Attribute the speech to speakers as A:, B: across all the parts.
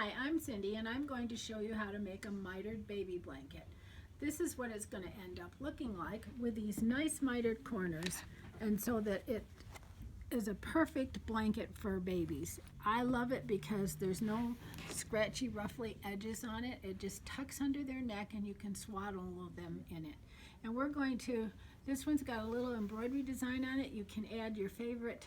A: Hi, I'm Cindy, and I'm going to show you how to make a mitered baby blanket. This is what it's going to end up looking like with these nice mitered corners, and so that it is a perfect blanket for babies. I love it because there's no scratchy, ruffly edges on it. It just tucks under their neck and you can swaddle them in it. And we're going to, this one's got a little embroidery design on it. You can add your favorite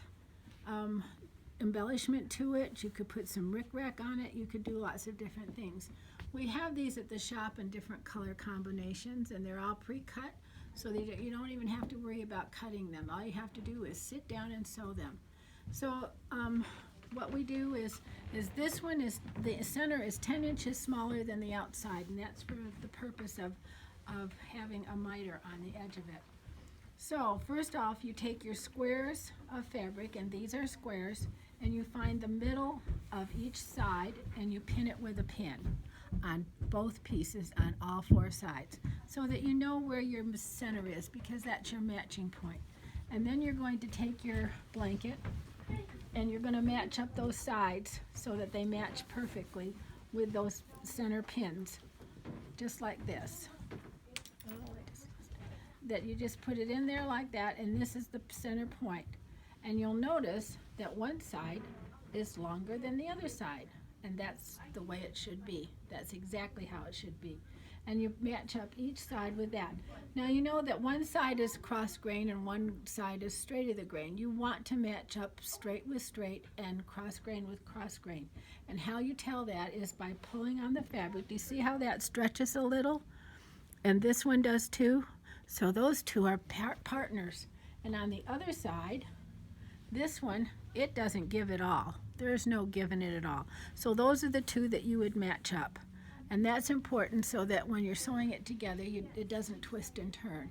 A: embellishment to it. You could put some rickrack on it. You could do lots of different things. We have these at the shop in different color combinations, and they're all pre-cut, so that you don't even have to worry about cutting them. All you have to do is sit down and sew them. So what we do is this one is, the center is 10 inches smaller than the outside, and that's for the purpose of having a miter on the edge of it. So first off, you take your squares of fabric, and these are squares, and you find the middle of each side and you pin it with a pin on both pieces on all four sides, so that you know where your center is, because that's your matching point. And then you're going to take your blanket and you're going to match up those sides so that they match perfectly with those center pins, just like this. That you just put it in there like that, and this is the center point. And you'll notice that one side is longer than the other side, and that's the way it should be. That's exactly how it should be. And you match up each side with that. Now you know that one side is cross grain and one side is straight of the grain. You want to match up straight with straight and cross grain with cross grain. And how you tell that is by pulling on the fabric. Do you see how that stretches a little? And this one does too. So those two are partners. And on the other side, this one, it doesn't give at all. There's no giving it at all. So those are the two that you would match up. And that's important so that when you're sewing it together, it doesn't twist and turn.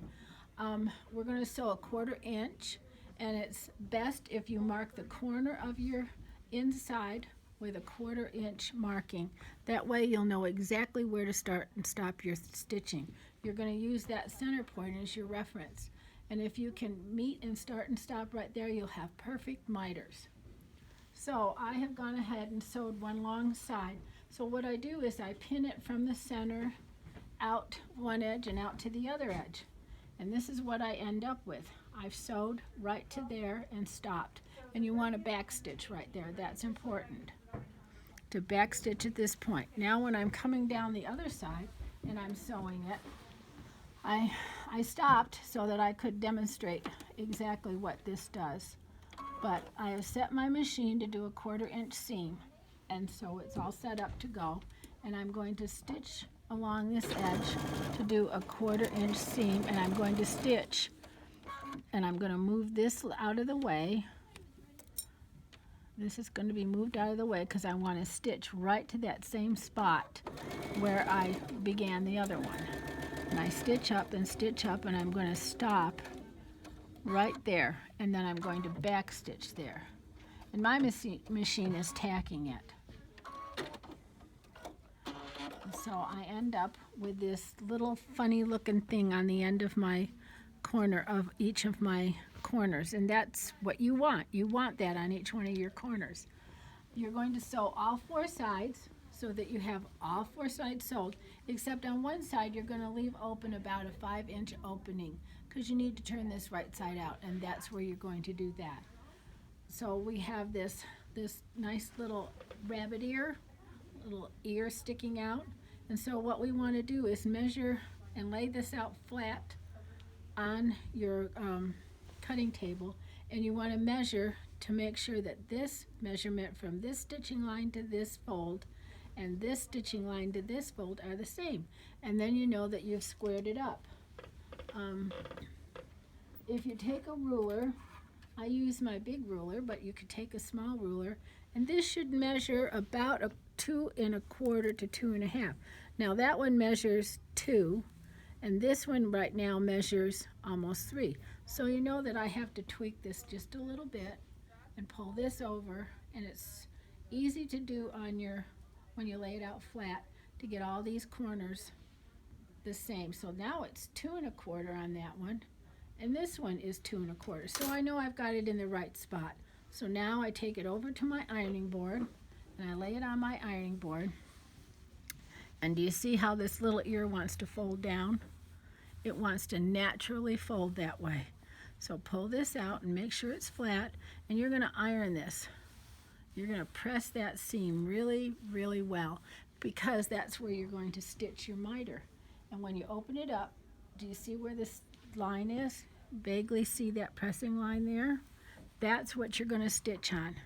A: We're going to sew a 1/4 inch, and it's best if you mark the corner of your inside with a 1/4 inch marking. That way you'll know exactly where to start and stop your stitching. You're going to use that center point as your reference. And if you can meet and start and stop right there, you'll have perfect miters. So I have gone ahead and sewed one long side. So what I do is I pin it from the center out one edge and out to the other edge. And this is what I end up with. I've sewed right to there and stopped. And you want to back stitch right there. That's important, to back stitch at this point. Now when I'm coming down the other side and I'm sewing it, I stopped so that I could demonstrate exactly what this does. But I have set my machine to do a 1/4 inch seam, and so it's all set up to go. And I'm going to stitch along this edge to do a 1/4 inch seam, and I'm going to stitch, and I'm going to move this out of the way. This is going to be moved out of the way because I want to stitch right to that same spot where I began the other one. And I stitch up, and I'm going to stop right there, and then I'm going to back stitch there. And my machine is tacking it. And so I end up with this little funny looking thing on the end of my corner of each of my corners, and that's what you want. You want that on each one of your corners. You're going to sew all four sides so that you have all four sides sewed, except on one side you're going to leave open about a 5-inch opening because you need to turn this right side out, and that's where you're going to do that. So we have this nice little rabbit ear, little ear sticking out, and so what we want to do is measure and lay this out flat on your cutting table, and you want to measure to make sure that this measurement from this stitching line to this fold and this stitching line to this fold are the same, and then you know that you've squared it up. If you take a ruler, I use my big ruler, but you could take a small ruler, and this should measure about a 2 1/4 to 2 1/2. Now that one measures 2, and this one right now measures almost 3. So you know that I have to tweak this just a little bit and pull this over, and it's easy to do on when you lay it out flat to get all these corners the same. So now it's 2 1/4 on that one, and this one is 2 1/4. So I know I've got it in the right spot. So now I take it over to my ironing board, and I lay it on my ironing board. And do you see how this little ear wants to fold down? It wants to naturally fold that way. So pull this out and make sure it's flat, and you're going to iron this. You're going to press that seam really, really well, because that's where you're going to stitch your miter. And when you open it up, do you see where this line is? Vaguely see that pressing line there? That's what you're going to stitch on.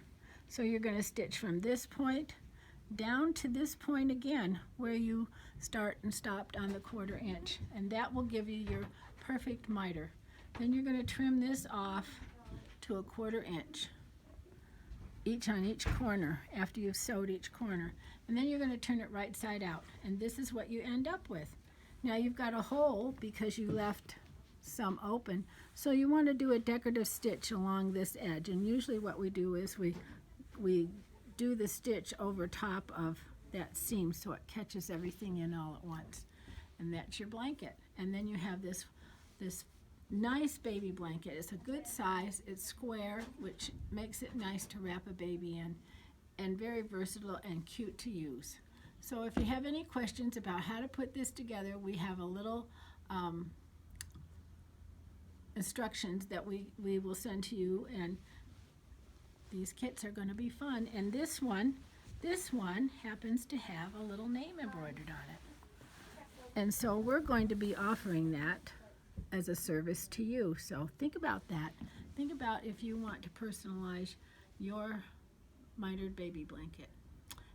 A: So you're going to stitch from this point down to this point again, where you start and stopped on the 1/4 inch, and that will give you your perfect miter. Then you're going to trim this off to a 1/4 inch, each on each corner after you've sewed each corner, and then you're going to turn it right side out, and this is what you end up with. Now you've got a hole because you left some open, so you want to do a decorative stitch along this edge, and usually what we do is we do the stitch over top of that seam so it catches everything in all at once. And that's your blanket. And then you have this nice baby blanket. It's a good size, it's square, which makes it nice to wrap a baby in, and very versatile and cute to use. So if you have any questions about how to put this together, we have a little instructions that we will send to you, and these kits are going to be fun. And this one happens to have a little name embroidered on it. And so we're going to be offering that as a service to you. So think about that. Think about if you want to personalize your mitered baby blanket.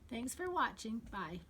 A: Thanks for watching. Bye.